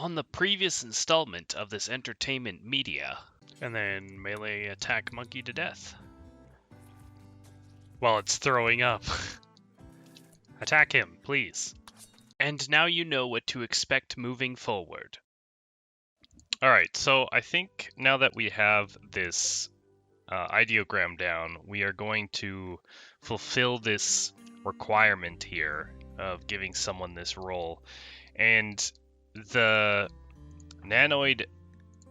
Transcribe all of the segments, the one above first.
On the previous installment of this entertainment media. And then melee attack monkey to death. While it's throwing up. Attack him, please. And now you know what to expect moving forward. Alright, so I think now that we have this ideogram down, we are going to fulfill this requirement here of giving someone this role. And the nanoid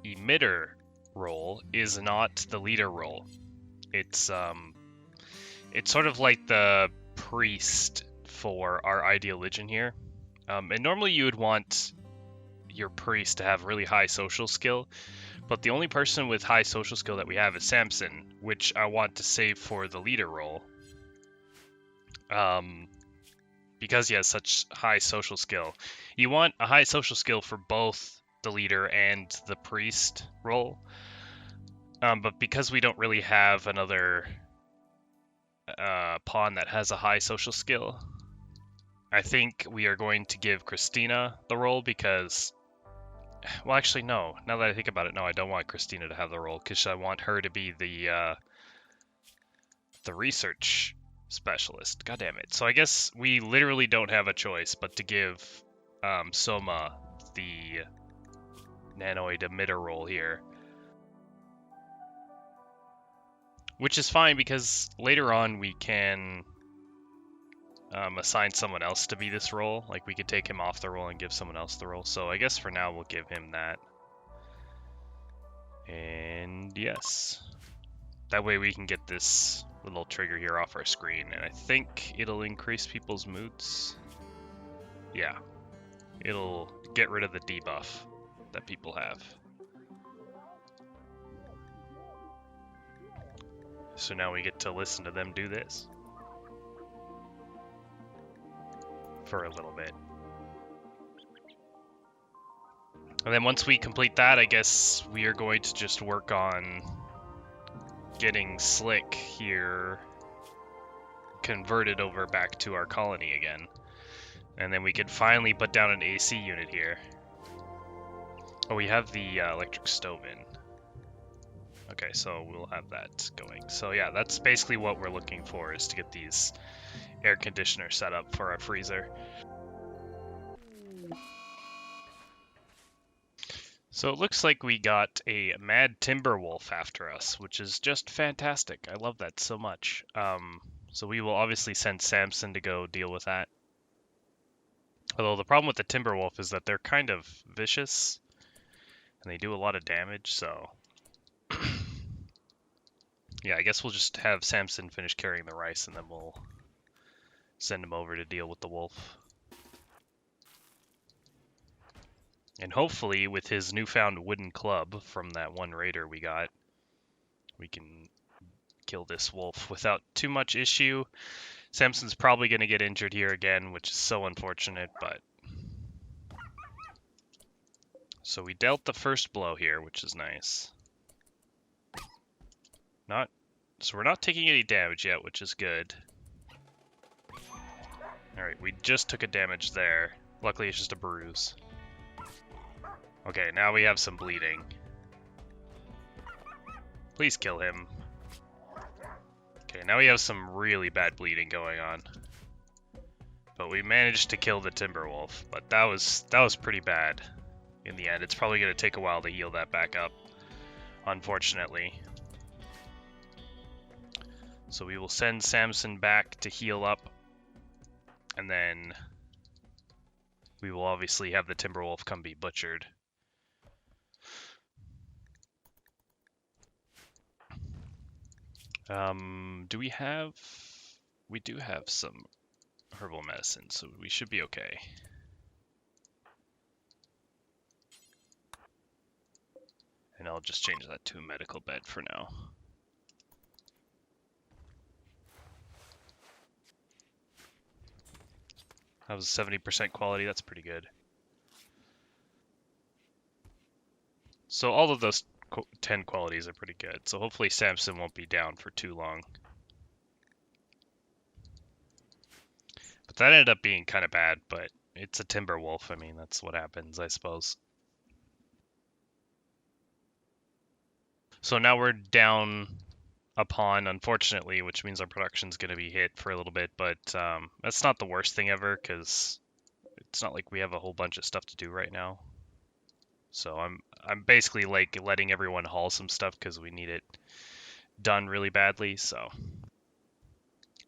emitter role is not the leader role. It's sort of like the priest for our ideal legion here. And normally you would want your priest to have really high social skill, but the only person with high social skill that we have is Samson, which I want to save for the leader role. Because he has such high social skill. You want a high social skill for both the leader and the priest role. But because we don't really have another pawn that has a high social skill, I think we are going to give Christina the role because... Well, actually, no. Now that I think about it, no, I don't want Christina to have the role because I want her to be the research specialist. God damn it. So I guess we literally don't have a choice but to give Soma the nanoid emitter role here. Which is fine because later on we can assign someone else to be this role. Like we could take him off the role and give someone else the role. So I guess for now we'll give him that. And yes. That way we can get this little trigger here off our screen. And I think it'll increase people's moods. Yeah. It'll get rid of the debuff that people have. So now we get to listen to them do this. For a little bit. And then once we complete that, I guess we are going to just work on getting Slick here converted over back to our colony again. And then we can finally put down an AC unit here. Oh, we have the electric stove in. Okay, so we'll have that going. So yeah, that's basically what we're looking for, is to get these air conditioners set up for our freezer. So it looks like we got a mad timber wolf after us, which is just fantastic. I love that so much. So we will obviously send Samson to go deal with that. Although the problem with the timber wolf is that they're kind of vicious and they do a lot of damage, so yeah, I guess we'll just have Samson finish carrying the rice and then we'll send him over to deal with the wolf. And hopefully with his newfound wooden club from that one raider we got, we can kill this wolf without too much issue. Samson's probably going to get injured here again, which is so unfortunate, but... So we dealt the first blow here, which is nice. So we're not taking any damage yet, which is good. Alright, we just took a damage there. Luckily it's just a bruise. Okay, now we have some bleeding. Please kill him. Okay, now we have some really bad bleeding going on. But we managed to kill the timber wolf, but that was pretty bad in the end. It's probably going to take a while to heal that back up, unfortunately. So we will send Samson back to heal up, and then we will obviously have the timber wolf come be butchered. Do we have... We do have some herbal medicine, so we should be okay. And I'll just change that to a medical bed for now. That was 70% quality, that's pretty good. So all of those 10 qualities are pretty good, so hopefully Samson won't be down for too long. But that ended up being kind of bad, but it's a timber wolf. I mean, that's what happens, I suppose. So now we're down a pawn, unfortunately, which means our production's going to be hit for a little bit, but that's not the worst thing ever, because it's not like we have a whole bunch of stuff to do right now. So I'm basically like letting everyone haul some stuff because we need it done really badly, so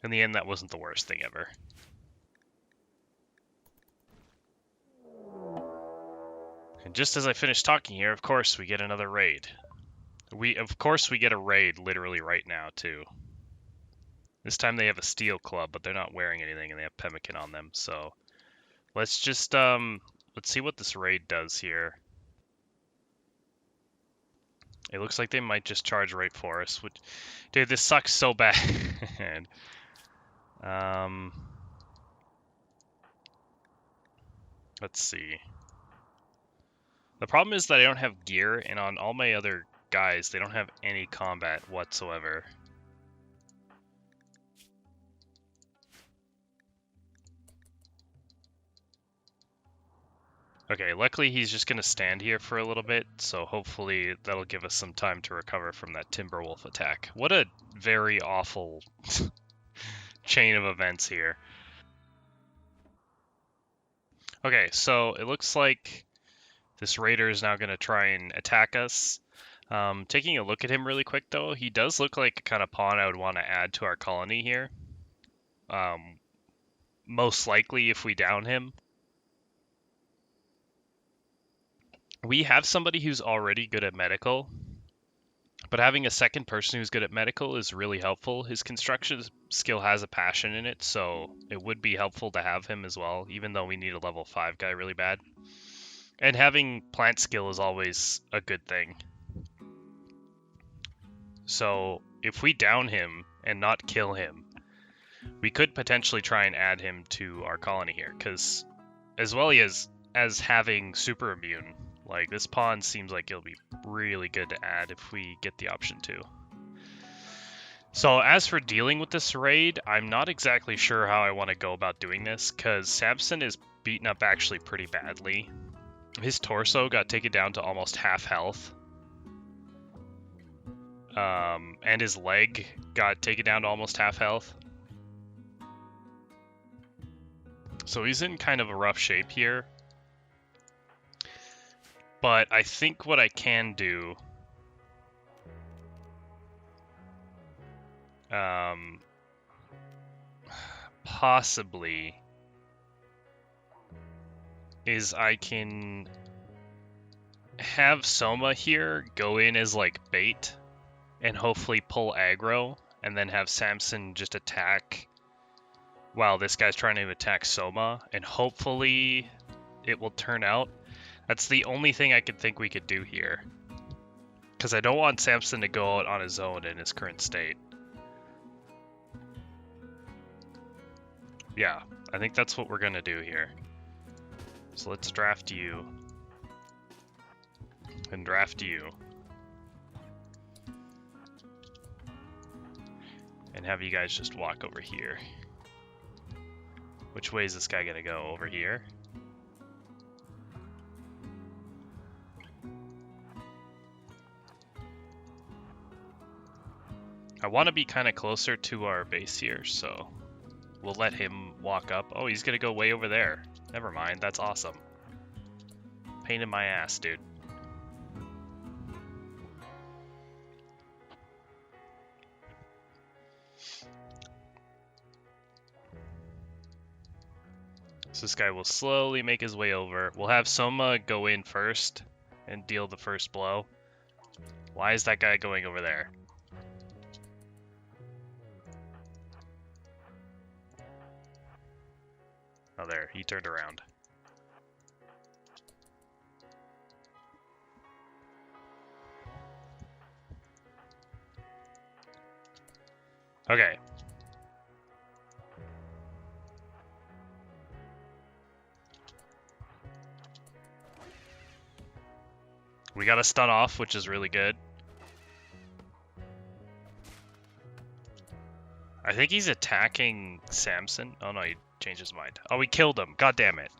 in the end that wasn't the worst thing ever. And just as I finish talking here, of course we get another raid. Of course we get a raid literally right now too. This time they have a steel club, but they're not wearing anything and they have pemmican on them, so let's just let's see what this raid does here. It looks like they might just charge right for us, which, dude, this sucks so bad. Let's see. The problem is that I don't have gear, and on all my other guys, they don't have any combat whatsoever. Okay, luckily he's just going to stand here for a little bit, so hopefully that'll give us some time to recover from that Timberwolf attack. What a very awful chain of events here. Okay, so it looks like this raider is now going to try and attack us. Taking a look at him really quick, though, he does look like a kind of pawn I would want to add to our colony here. Most likely if we down him. We have somebody who's already good at medical, but having a second person who's good at medical is really helpful. His construction skill has a passion in it, so it would be helpful to have him as well, even though we need a level 5 guy really bad. And having plant skill is always a good thing. So if we down him and not kill him, we could potentially try and add him to our colony here, because as well as having super immune, like this pawn seems like it'll be really good to add if we get the option to. So as for dealing with this raid, I'm not exactly sure how I want to go about doing this, because Samson is beaten up actually pretty badly. His torso got taken down to almost half health. And his leg got taken down to almost half health. So he's in kind of a rough shape here. But I think what I can do possibly is I can have Soma here go in as like bait and hopefully pull aggro, and then have Samson just attack while this guy's trying to attack Soma, and hopefully it will turn out. That's the only thing I could think we could do here, because I don't want Samson to go out on his own in his current state. Yeah, I think that's what we're gonna do here. So let's draft you. And draft you. And have you guys just walk over here. Which way is this guy gonna go? Over here? I want to be kind of closer to our base here, so we'll let him walk up. Oh, he's gonna go way over there. Never mind, that's awesome. Pain in my ass, dude. So this guy will slowly make his way over. We'll have Soma go in first and deal the first blow. Why is that guy going over there? Oh, there, he turned around. Okay. We got a stun off, which is really good. I think he's attacking Samson. Oh no, he changed his mind. Oh, we killed him. God damn it.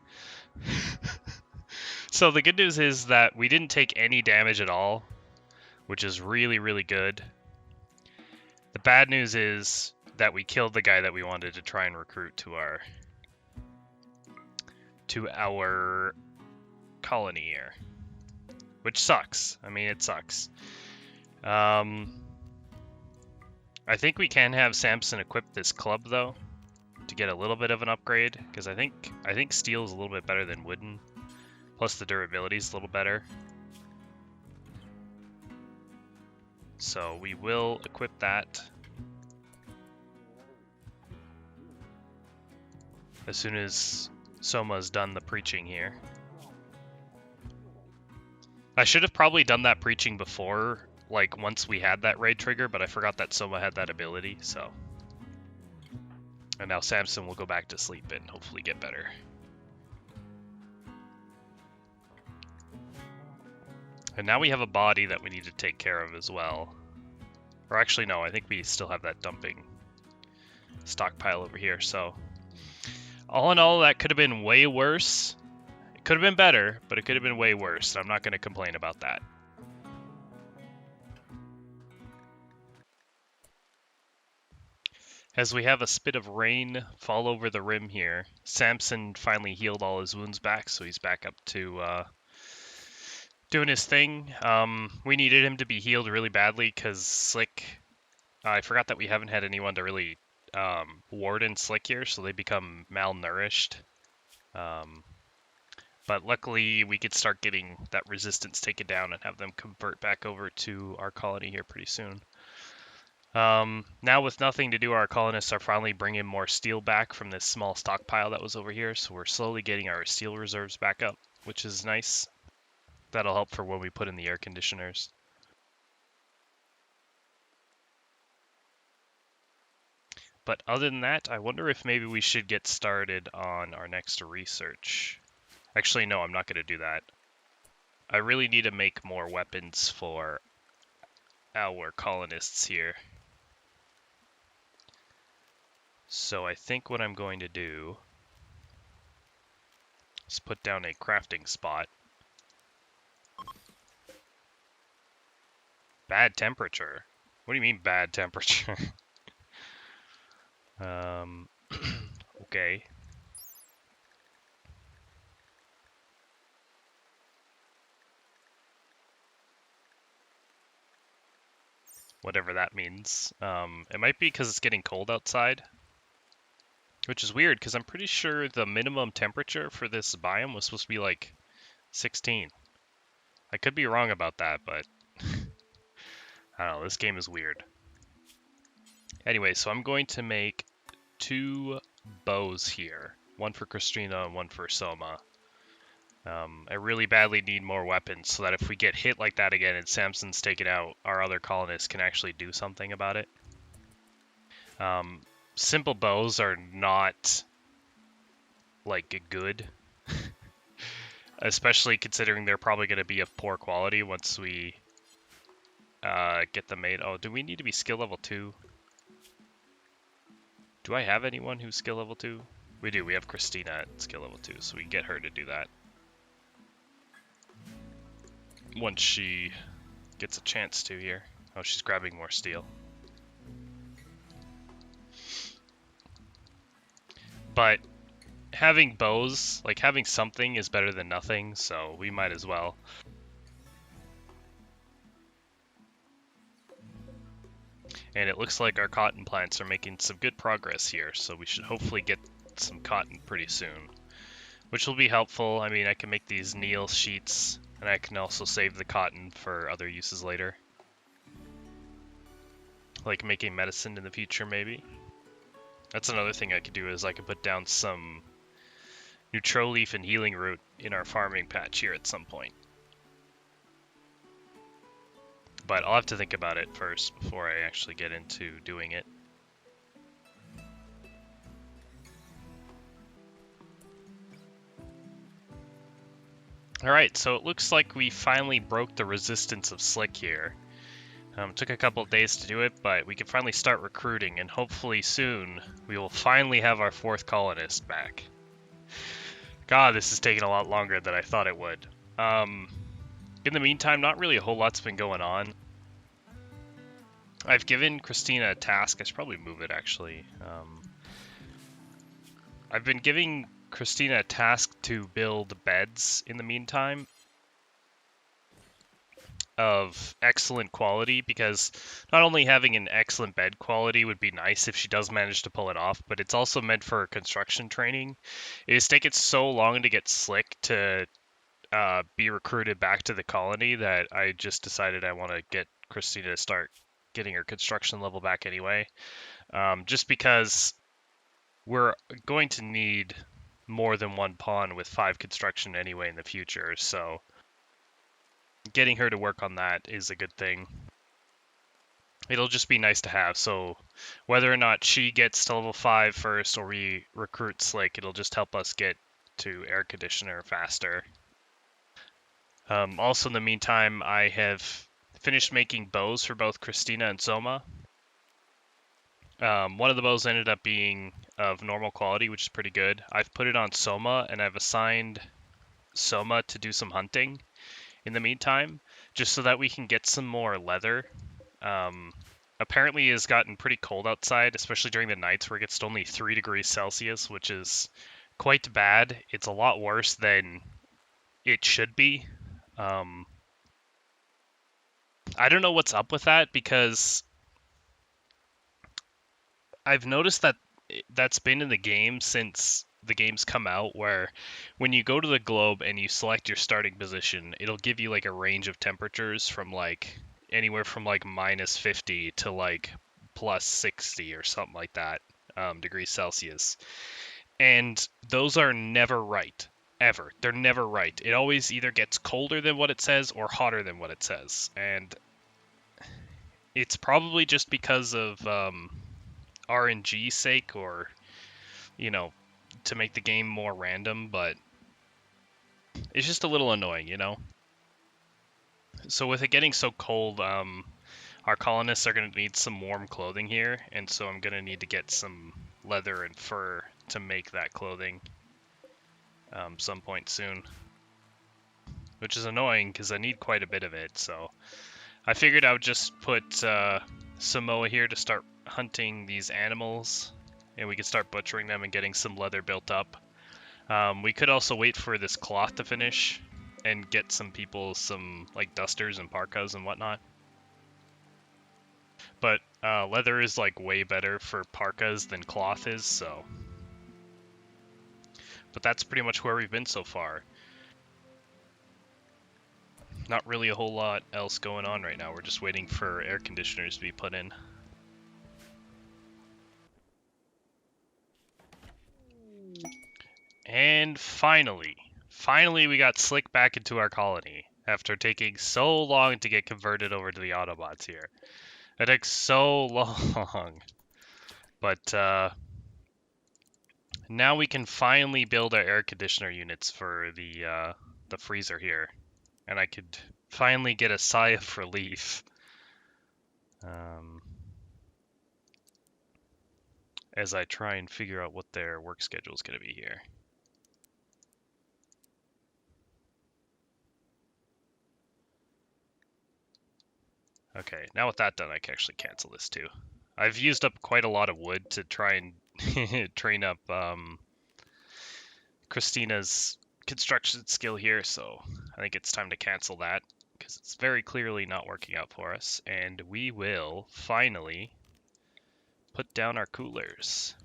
So the good news is that we didn't take any damage at all, which is really, really good. The bad news is that we killed the guy that we wanted to try and recruit to our colony here, which sucks. I mean, it sucks. I think we can have Samson equip this club though to get a little bit of an upgrade, because I think steel is a little bit better than wooden, plus the durability is a little better. So we will equip that as soon as Soma's done the preaching here. I should have probably done that preaching before, like once we had that raid trigger, but I forgot that Soma had that ability, so. And now Samson will go back to sleep and hopefully get better. And now we have a body that we need to take care of as well. Or actually, no, I think we still have that dumping stockpile over here, so. All in all, that could have been way worse. It could have been better, but it could have been way worse. I'm not going to complain about that. As we have a spit of rain fall over the rim here, Samson finally healed all his wounds back, so he's back up to doing his thing. We needed him to be healed really badly because Slick, I forgot that we haven't had anyone to really warden Slick here, so they become malnourished. But luckily we could start getting that resistance taken down and have them convert back over to our colony here pretty soon. Now with nothing to do, our colonists are finally bringing more steel back from this small stockpile that was over here, so we're slowly getting our steel reserves back up, which is nice. That'll help for when we put in the air conditioners. But other than that, I wonder if maybe we should get started on our next research. Actually, no, I'm not going to do that. I really need to make more weapons for our colonists here. So I think what I'm going to do is put down a crafting spot. Bad temperature? What do you mean bad temperature? Okay. Whatever that means. It might be because it's getting cold outside. Which is weird, because I'm pretty sure the minimum temperature for this biome was supposed to be like 16. I could be wrong about that, but I don't know, this game is weird. Anyway, so I'm going to make 2 bows here. One for Christina and one for Soma. I really badly need more weapons so that if we get hit like that again and Samson's taken out, our other colonists can actually do something about it. Simple bows are not, like, good. Especially considering they're probably going to be of poor quality once we get them made. Oh, do we need to be skill level 2? Do I have anyone who's skill level 2? We do. We have Christina at skill level 2, so we can get her to do that. Once she gets a chance to here. Oh, she's grabbing more steel. But having bows, like having something is better than nothing, so we might as well. And it looks like our cotton plants are making some good progress here, so we should hopefully get some cotton pretty soon. Which will be helpful. I mean, I can make these Neil sheets, and I can also save the cotton for other uses later. Like making medicine in the future, maybe. That's another thing I could do, is I could put down some neutral leaf and healing root in our farming patch here at some point. But I'll have to think about it first before I actually get into doing it. Alright, so it looks like we finally broke the resistance of Slick here. Took a couple of days to do it, but we can finally start recruiting, and hopefully soon we will finally have our 4th colonist back. God, this is taking a lot longer than I thought it would. In the meantime, not really a whole lot's been going on. I've given Christina a task. I should probably move it, actually. I've been giving Christina a task to build beds in the meantime of excellent quality, because not only having an excellent bed quality would be nice if she does manage to pull it off, but it's also meant for construction training. It has taken so long to get Slick to be recruited back to the colony that I just decided I want to get Christina to start getting her construction level back anyway. Just because we're going to need more than one pawn with 5 construction anyway in the future, so getting her to work on that is a good thing. It'll just be nice to have, so whether or not she gets to level 5 first or we recruit Slick, it'll just help us get to air conditioner faster. Also in the meantime, I have finished making bows for both Christina and Soma. One of the bows ended up being of normal quality, which is pretty good. I've put it on Soma, and I've assigned Soma to do some hunting in the meantime, just so that we can get some more leather. Apparently, it has gotten pretty cold outside, especially during the nights where it gets to only 3 degrees Celsius, which is quite bad. It's a lot worse than it should be. I don't know what's up with that, because I've noticed that that's been in the game since the game's come out, where when you go to the globe and you select your starting position, it'll give you like a range of temperatures from like anywhere from like -50 to like +60 or something like that, degrees Celsius. And those are never right. Ever. They're never right. It always either gets colder than what it says or hotter than what it says. And it's probably just because of RNG sake, or you know, to make the game more random, but it's just a little annoying, you know? So with it getting so cold, our colonists are going to need some warm clothing here, and so I'm going to need to get some leather and fur to make that clothing some point soon. Which is annoying, because I need quite a bit of it, so I figured I would just put Samoa here to start hunting these animals, and we could start butchering them and getting some leather built up. We could also wait for this cloth to finish and get some people some like dusters and parkas and whatnot. But leather is like way better for parkas than cloth is, so. But that's pretty much where we've been so far. Not really a whole lot else going on right now. We're just waiting for air conditioners to be put in. And finally we got Slick back into our colony after taking so long to get converted over to the Autobots here. It took so long. But now we can finally build our air conditioner units for the freezer here. And I could finally get a sigh of relief. As I try and figure out what their work schedule is going to be here. Okay, now with that done, I can actually cancel this too. I've used up quite a lot of wood to try and train up Christina's construction skill here, so I think it's time to cancel that, because it's very clearly not working out for us. And we will finally put down our coolers,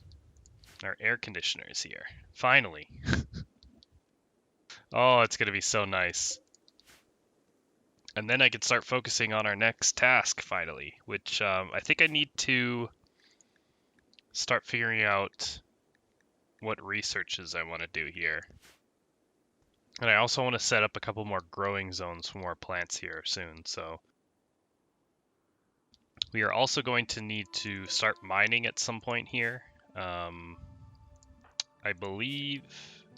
our air conditioners here. Finally. Oh, it's going to be so nice. And then I can start focusing on our next task, finally, which I think I need to start figuring out what researches I want to do here. And I also want to set up a couple more growing zones for more plants here soon, so. We are also going to need to start mining at some point here. I believe,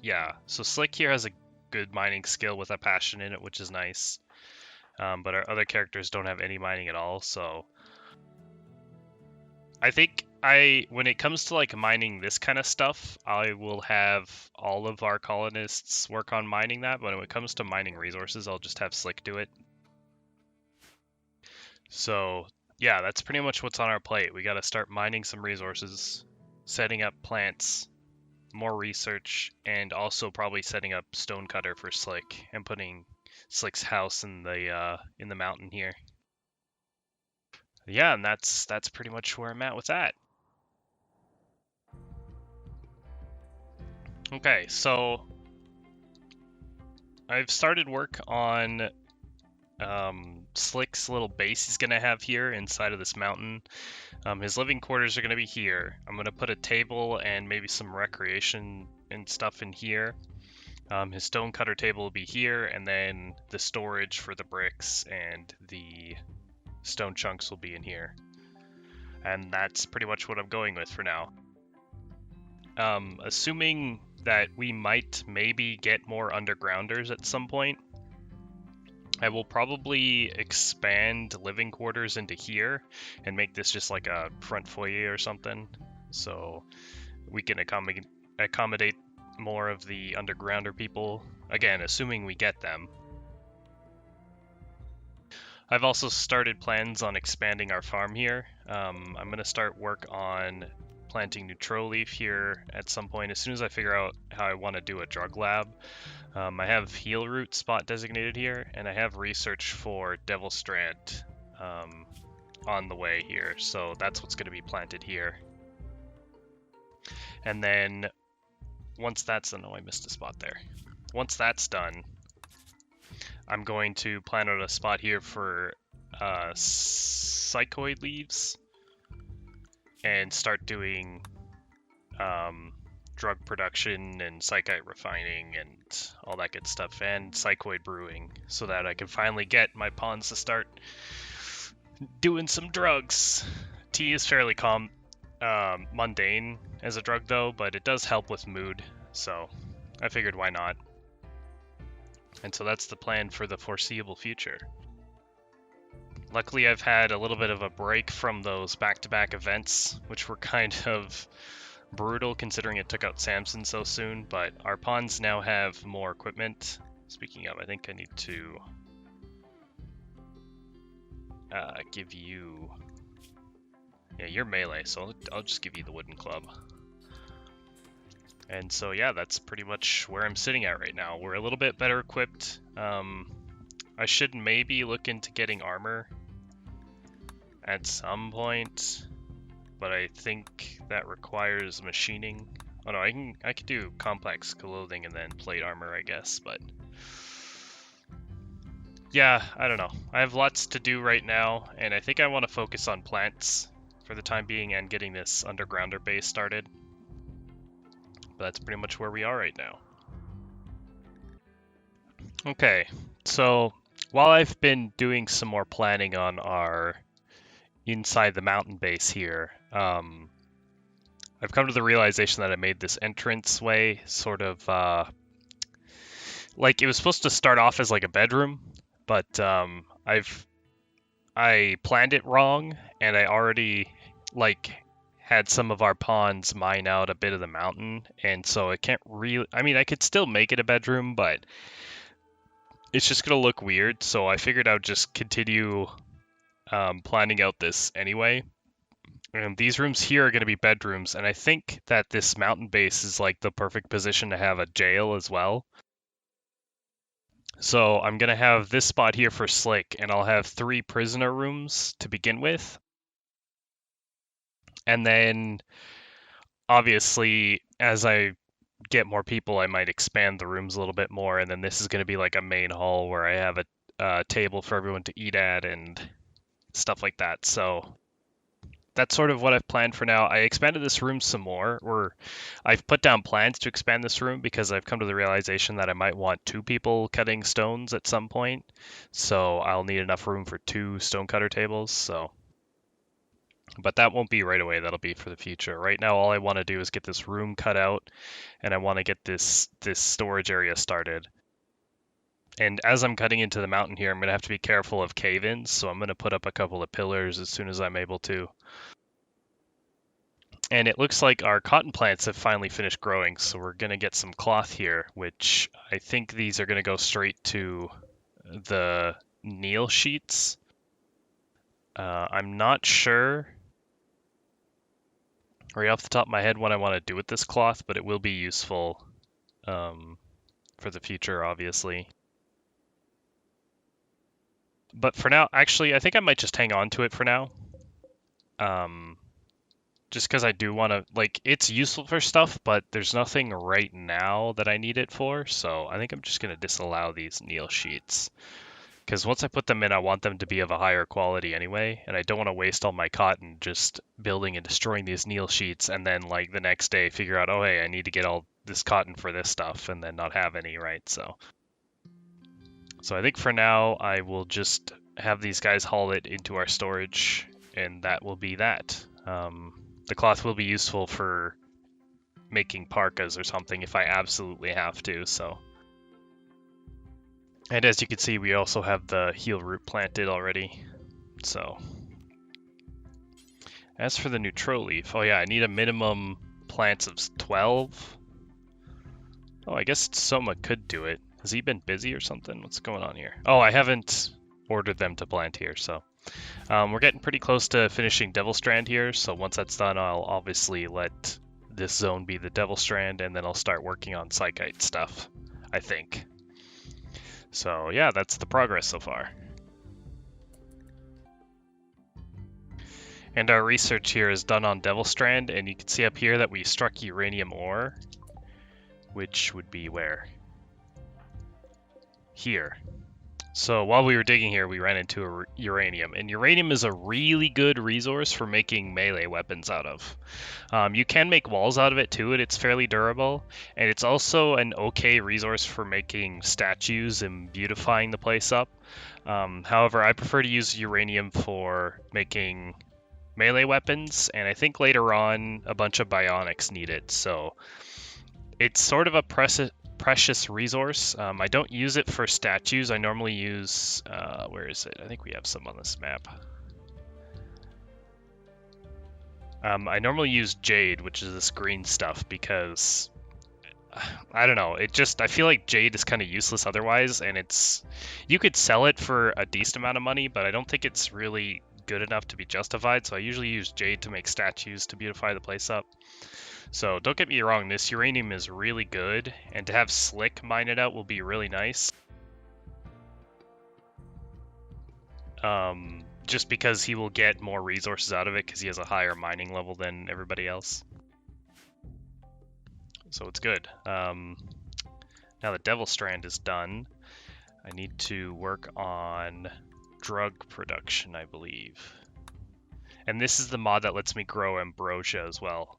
yeah, so Slick here has a good mining skill with a passion in it, which is nice. But our other characters don't have any mining at all, so I think when it comes to like mining this kind of stuff, I will have all of our colonists work on mining that, but when it comes to mining resources, I'll just have Slick do it. So yeah, that's pretty much what's on our plate. We got to start mining some resources, setting up plants, more research, and also probably setting up stonecutter for Slick and putting Slick's house in the mountain here. Yeah, and that's pretty much where I'm at with that. Okay, so I've started work on Slick's little base he's gonna have here inside of this mountain. His living quarters are gonna be here. I'm gonna put a table and maybe some recreation and stuff in here. His stonecutter table will be here, and then the storage for the bricks and the stone chunks will be in here. And that's pretty much what I'm going with for now. Assuming that we might maybe get more undergrounders at some point, I will probably expand living quarters into here and make this just like a front foyer or something, so we can accommodate more of the undergrounder people, again, assuming we get them. I've also started plans on expanding our farm here. I'm going to start work on planting neutral leaf here at some point as soon as I figure out how I want to do a drug lab. I have heal root spot designated here, and I have research for devil strand on the way here, so that's what's going to be planted here. And then once that's done, oh, I missed a spot there. Once that's done, I'm going to plan out a spot here for psychoid leaves and start doing drug production and psychite refining and all that good stuff, and psychoid brewing, so that I can finally get my pawns to start doing some drugs. Tea is fairly mundane as a drug though, but it does help with mood, so I figured why not. And so that's the plan for the foreseeable future. Luckily, I've had a little bit of a break from those back-to-back events, which were kind of brutal considering it took out Samson so soon, but our pawns now have more equipment. Speaking of, I think I need to give you... Yeah, you're melee, so I'll just give you the wooden club. And so yeah, that's pretty much where I'm sitting at right now. We're a little bit better equipped. I should maybe look into getting armor at some point, but I think that requires machining. Oh no, I could do complex clothing and then plate armor, I guess, but yeah, I don't know. I have lots to do right now, and I think I want to focus on plants for the time being and getting this undergrounder base started. But that's pretty much where we are right now. Okay, so while I've been doing some more planning on our inside the mountain base here, I've come to the realization that I made this entrance way sort of like it was supposed to start off as like a bedroom, but I planned it wrong, and I already like had some of our pawns mine out a bit of the mountain, and so I can't really, I mean, I could still make it a bedroom, but it's just gonna look weird, so I figured I would just continue planning out this anyway. And these rooms here are going to be bedrooms, and I think that this mountain base is like the perfect position to have a jail as well. So I'm going to have this spot here for Slick, and I'll have 3 prisoner rooms to begin with. And then, obviously, as I get more people, I might expand the rooms a little bit more, and then this is going to be like a main hall where I have a table for everyone to eat at and stuff like that. So that's sort of what I've planned for now. I expanded this room some more, or I've put down plans to expand this room because I've come to the realization that I might want 2 people cutting stones at some point. So I'll need enough room for 2 stonecutter tables. So, but that won't be right away. That'll be for the future. Right now, all I want to do is get this room cut out, and I want to get this storage area started. And as I'm cutting into the mountain here, I'm going to have to be careful of cave-ins, so I'm going to put up a couple of pillars as soon as I'm able to. And it looks like our cotton plants have finally finished growing, so we're going to get some cloth here, which I think these are going to go straight to the Neil sheets. I'm not sure right off the top of my head what I want to do with this cloth, but it will be useful for the future, obviously. But for now, actually, I think I might just hang on to it for now. Just because I do want to, like, it's useful for stuff, but there's nothing right now that I need it for, so I think I'm just going to disallow these Neil sheets. Because once I put them in, I want them to be of a higher quality anyway, and I don't want to waste all my cotton just building and destroying these Neil sheets, and then, like, the next day figure out, oh, hey, I need to get all this cotton for this stuff, and then not have any, right? So I think for now, I will just have these guys haul it into our storage, and that will be that. The cloth will be useful for making parkas or something if I absolutely have to, so. And as you can see, we also have the heel root planted already, so. As for the neutral leaf, oh yeah, I need a minimum plants of 12. Oh, I guess Soma could do it. Has he been busy or something? What's going on here? Oh, I haven't ordered them to plant here, so. We're getting pretty close to finishing Devil Strand here, so once that's done, I'll obviously let this zone be the Devil Strand, and then I'll start working on Psychite stuff, I think. So yeah, that's the progress so far. And our research here is done on Devil Strand, and you can see up here that we struck uranium ore, which would be where? Here. So while we were digging here, we ran into uranium, and uranium is a really good resource for making melee weapons out of. You can make walls out of it too, and it's fairly durable, and it's also an okay resource for making statues and beautifying the place up. However, I prefer to use uranium for making melee weapons, and I think later on a bunch of bionics need it, so it's sort of a precious resource. I don't use it for statues. I normally use, where is it? I think we have some on this map. I normally use jade, which is this green stuff, because I don't know. I feel like jade is kind of useless otherwise, and you could sell it for a decent amount of money, but I don't think it's really good enough to be justified. So I usually use jade to make statues to beautify the place up. So don't get me wrong, this uranium is really good, and to have Slick mine it out will be really nice. Just because he will get more resources out of it because he has a higher mining level than everybody else. So it's good. Now the Devil Strand is done. I need to work on drug production, I believe. And this is the mod that lets me grow ambrosia as well.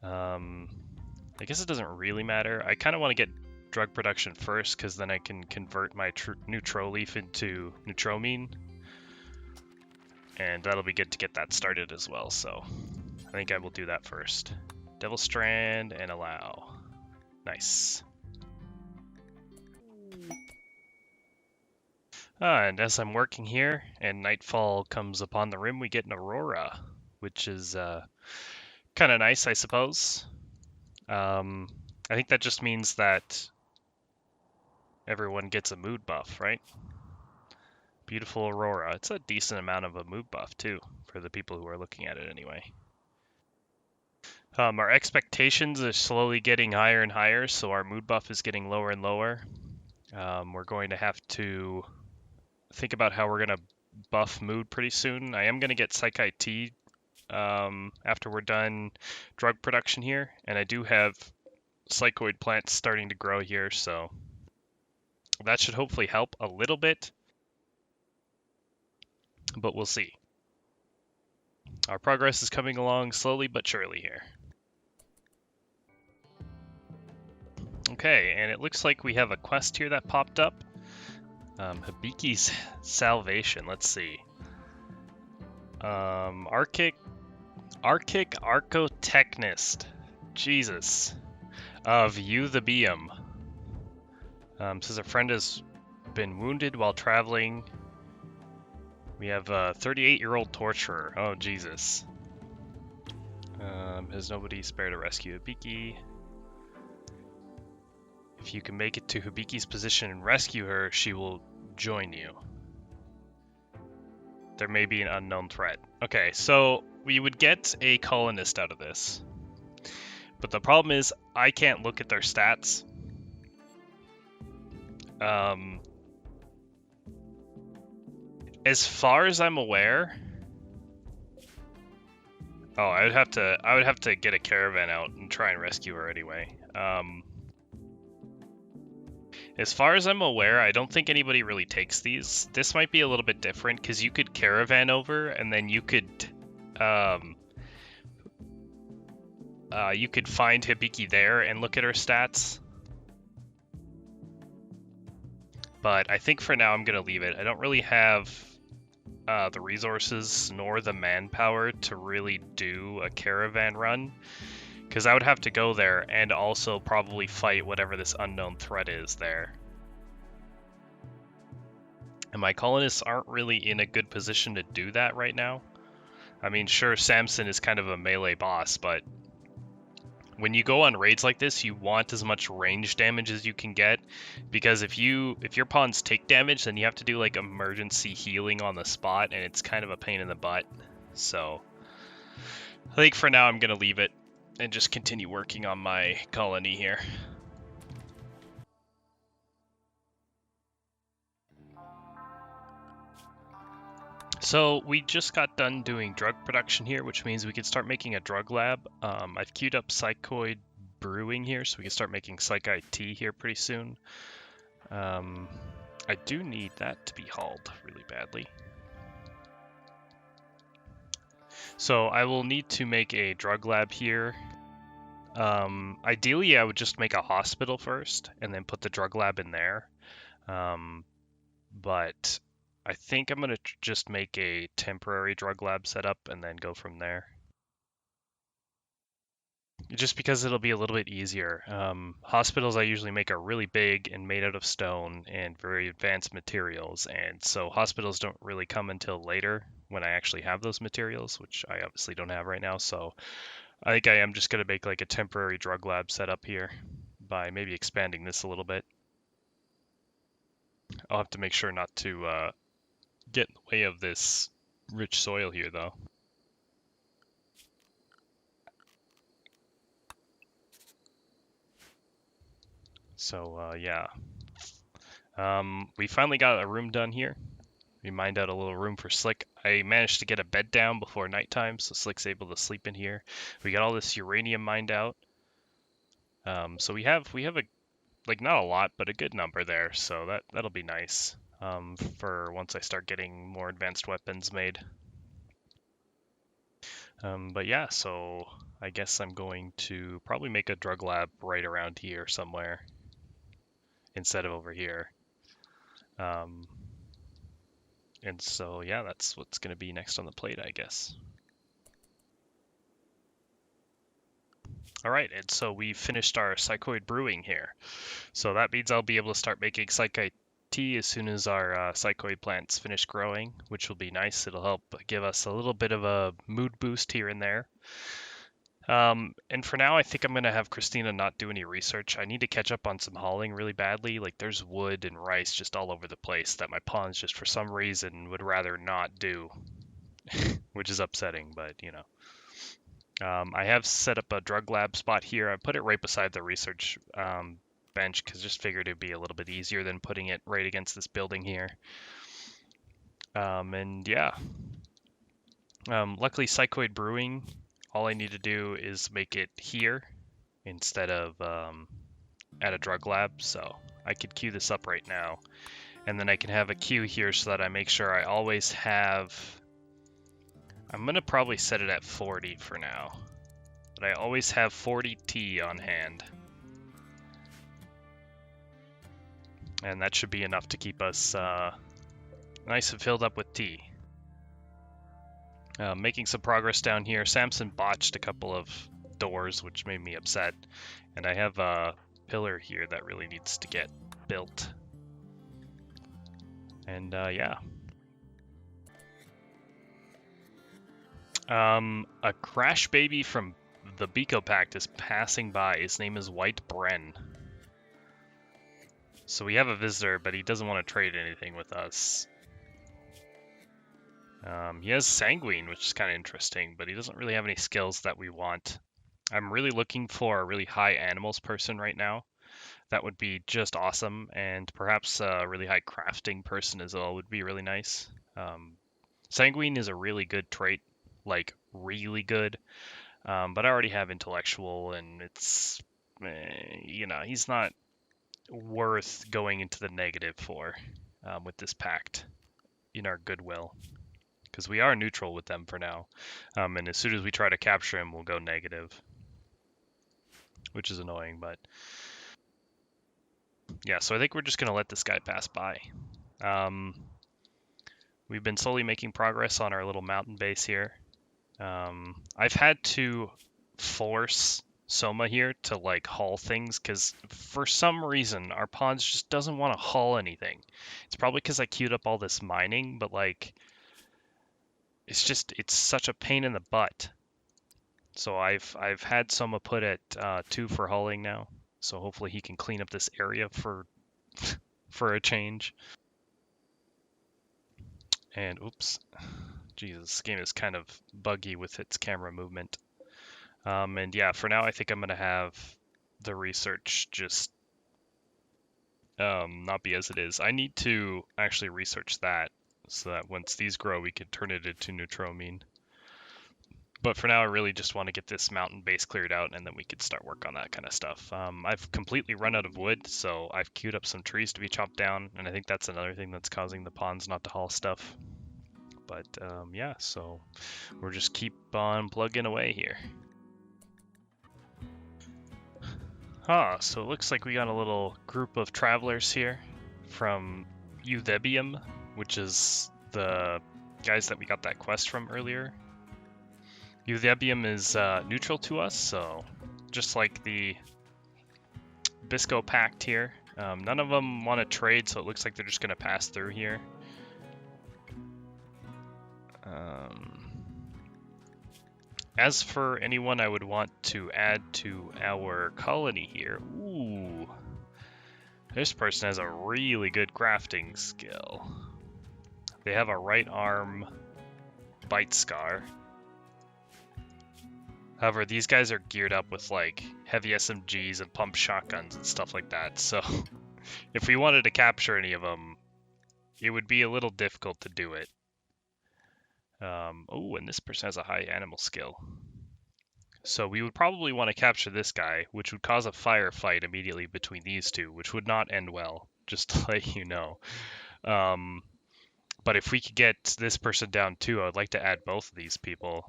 I guess it doesn't really matter. I kind of want to get drug production first, because then I can convert my neutral leaf into neutromine. And that'll be good to get that started as well, so I think I will do that first. Devil Strand and allow. Nice. And as I'm working here and nightfall comes upon the rim, we get an aurora, which is kind of nice, I suppose. I think that just means that everyone gets a mood buff, right? Beautiful aurora. It's a decent amount of a mood buff, too, for the people who are looking at it anyway. Our expectations are slowly getting higher and higher, so our mood buff is getting lower and lower. We're going to have to think about how we're going to buff mood pretty soon. I am going to get Psychite Tea after we're done drug production here, and I do have psychoid plants starting to grow here, so that should hopefully help a little bit, but we'll see. Our progress is coming along slowly but surely here. Okay, and it looks like we have a quest here that popped up. Hibiki's Salvation, let's see. Archic Archotechnist. Jesus. Of You the Beam. Says a friend has been wounded while traveling. We have a 38-year-old torturer. Oh, Jesus. Has nobody spared to rescue Hibiki? If you can make it to Hibiki's position and rescue her, she will join you. There may be an unknown threat. Okay, so we would get a colonist out of this. But the problem is, I can't look at their stats. As far as I'm aware... Oh, I would have to get a caravan out and try and rescue her anyway. As far as I'm aware, I don't think anybody really takes these. This might be a little bit different because you could caravan over and then you could find Hibiki there and look at her stats. But I think for now I'm gonna leave it. I don't really have the resources nor the manpower to really do a caravan run, because I would have to go there and also probably fight whatever this unknown threat is there. And my colonists aren't really in a good position to do that right now. I mean, sure, Samson is kind of a melee boss, but when you go on raids like this, you want as much range damage as you can get, because if your pawns take damage, then you have to do like emergency healing on the spot, and it's kind of a pain in the butt. So I think for now I'm gonna leave it and just continue working on my colony here. So we just got done doing drug production here, which means we could start making a drug lab. I've queued up psychoid brewing here, so we can start making psychite tea here pretty soon. I do need that to be hauled really badly. So I will need to make a drug lab here. Ideally, I would just make a hospital first and then put the drug lab in there. But I think I'm going to just make a temporary drug lab setup and then go from there. Just because it'll be a little bit easier. Hospitals I usually make are really big and made out of stone and very advanced materials, and so hospitals don't really come until later when I actually have those materials, which I obviously don't have right now. So I think I am just going to make like a temporary drug lab setup here by maybe expanding this a little bit. I'll have to make sure not to get in the way of this rich soil here, though. So, yeah. We finally got a room done here. We mined out a little room for Slick. I managed to get a bed down before nighttime, so Slick's able to sleep in here. We got all this uranium mined out. So we have a, like, not a lot, but a good number there, so that'll be nice for once I start getting more advanced weapons made. But yeah, so I guess I'm going to probably make a drug lab right around here somewhere instead of over here. And so, yeah, that's what's going to be next on the plate, I guess. All right, and so we finished our psychoid brewing here. So that means I'll be able to start making psychite tea as soon as our psychoid plants finish growing, which will be nice. It'll help give us a little bit of a mood boost here and there. And for now, I think I'm going to have Christina not do any research. I need to catch up on some hauling really badly. Like, there's wood and rice just all over the place that my pawns just for some reason would rather not do, which is upsetting, but, you know. I have set up a drug lab spot here. I put it right beside the research bench because just figured it'd be a little bit easier than putting it right against this building here. And yeah. Luckily, Psychoid Brewing, all I need to do is make it here instead of at a drug lab, so I could queue this up right now. And then I can have a queue here so that I make sure I always have... I'm going to probably set it at 40 for now, but I always have 40 tea on hand. And that should be enough to keep us nice and filled up with tea. Making some progress down here. Samson botched a couple of doors, which made me upset. And I have a pillar here that really needs to get built. And yeah. A crash baby from the Biko Pact is passing by. His name is White Bren. So we have a visitor, but he doesn't want to trade anything with us. He has Sanguine, which is kind of interesting, but he doesn't really have any skills that we want. I'm really looking for a really high animals person right now. That would be just awesome, and perhaps a really high crafting person as well would be really nice. Sanguine is a really good trait, like really good, but I already have intellectual, and it's, he's not worth going into the negative for with this pact in our goodwill, because we are neutral with them for now, and as soon as we try to capture him, we'll go negative, which is annoying, but yeah, so I think we're just going to let this guy pass by. We've been slowly making progress on our little mountain base here. I've had to force Soma here to like haul things because for some reason our pawns just doesn't want to haul anything. It's probably because I queued up all this mining, but like it's such a pain in the butt. So I've had Soma put at 2 for hauling now. So hopefully he can clean up this area for for a change. And oops, Jesus, this game is kind of buggy with its camera movement. And yeah, for now, I think I'm going to have the research just not be as it is. I need to actually research that so that once these grow, we can turn it into neutramine. But for now, I really just want to get this mountain base cleared out, and then we could start work on that kind of stuff. I've completely run out of wood, so I've queued up some trees to be chopped down, and I think that's another thing that's causing the pawns not to haul stuff. But yeah, so we'll just keep on plugging away here. So it looks like we got a little group of travelers here from Euthebium, which is the guys that we got that quest from earlier. Euthebium is neutral to us, so just like the Bisco Pact here. None of them want to trade, so it looks like they're just going to pass through here. As for anyone I would want to add to our colony here, ooh, this person has a really good crafting skill. They have a right arm bite scar. However, these guys are geared up with like heavy SMGs and pump shotguns and stuff like that, so if we wanted to capture any of them, it would be a little difficult to do it. Oh, and this person has a high animal skill. So we would probably want to capture this guy, which would cause a firefight immediately between these two, which would not end well, just to let you know. But if we could get this person down too, I would like to add both of these people.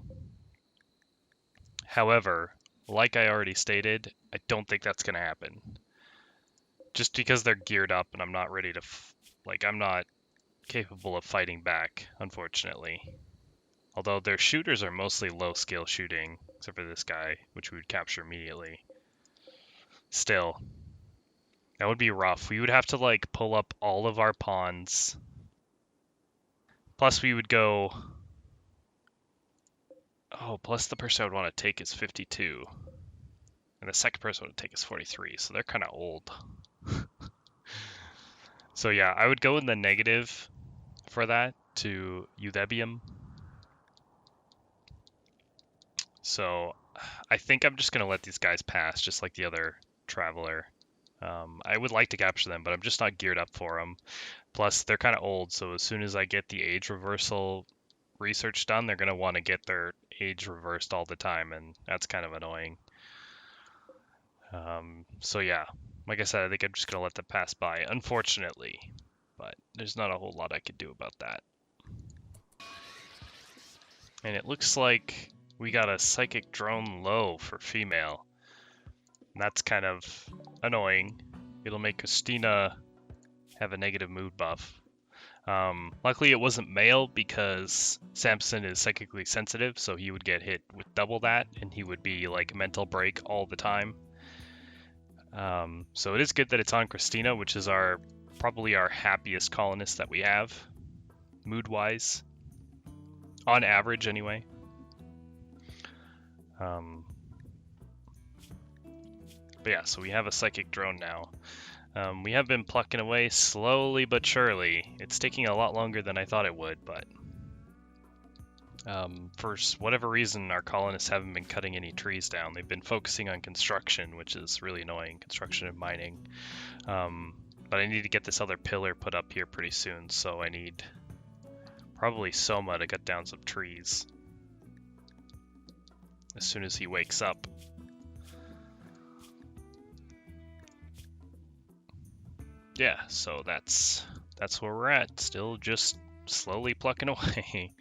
However, like I already stated, I don't think that's going to happen. Just because they're geared up and I'm not ready to, I'm not capable of fighting back, unfortunately. Although their shooters are mostly low skill shooting, except for this guy, which we would capture immediately. Still, that would be rough. We would have to like pull up all of our pawns. Plus we would go... Oh, plus the person I would want to take is 52. And the second person I would take is 43, so they're kind of old. So yeah, I would go in the negative for that to Euthebium. So I think I'm just going to let these guys pass, just like the other traveler. I would like to capture them, but I'm just not geared up for them. Plus, they're kind of old, so as soon as I get the age reversal research done, they're going to want to get their age reversed all the time, and that's kind of annoying. So yeah, like I said, I think I'm just going to let them pass by, unfortunately. But there's not a whole lot I could do about that. And it looks like we got a psychic drone low for female. And that's kind of annoying. It'll make Christina have a negative mood buff. Luckily it wasn't male because Samson is psychically sensitive, so he would get hit with double that, and he would be like mental break all the time. So it is good that it's on Christina, which is probably our happiest colonist that we have, mood-wise. On average, anyway. But yeah, so we have a psychic drone now. We have been plucking away slowly but surely. It's taking a lot longer than I thought it would, but For whatever reason, our colonists haven't been cutting any trees down. They've been focusing on construction, which is really annoying, construction and mining. But I need to get this other pillar put up here pretty soon, so I need probably Soma to cut down some trees as soon as he wakes up. Yeah, so that's where we're at. Still just slowly plucking away.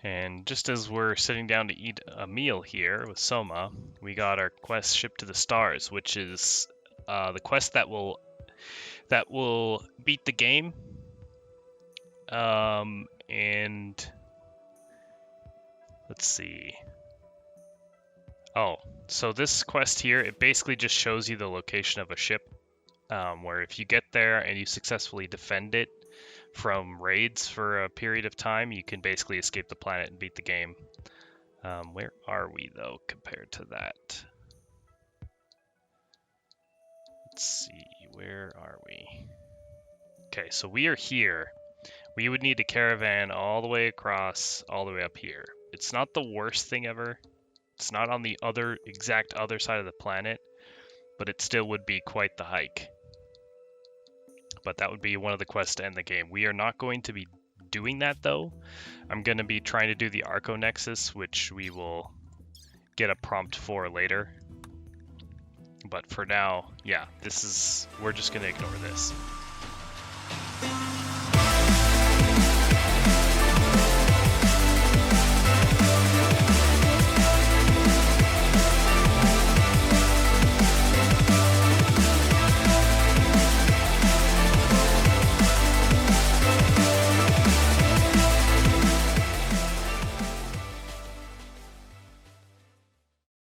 And just as we're sitting down to eat a meal here with Soma, we got our quest Ship to the Stars, which is the quest that will beat the game. And let's see. Oh, so this quest here, it basically just shows you the location of a ship, where if you get there and you successfully defend it from raids for a period of time, you can basically escape the planet and beat the game. Where are we, though, compared to that? Let's see, where are we? Okay, so we are here. We would need to caravan all the way across, all the way up here. It's not the worst thing ever. It's not on the exact other side of the planet, but it still would be quite the hike. But that would be one of the quests to end the game. We are not going to be doing that, though. I'm going to be trying to do the Arco Nexus, which we will get a prompt for later. But for now, yeah, we're just going to ignore this.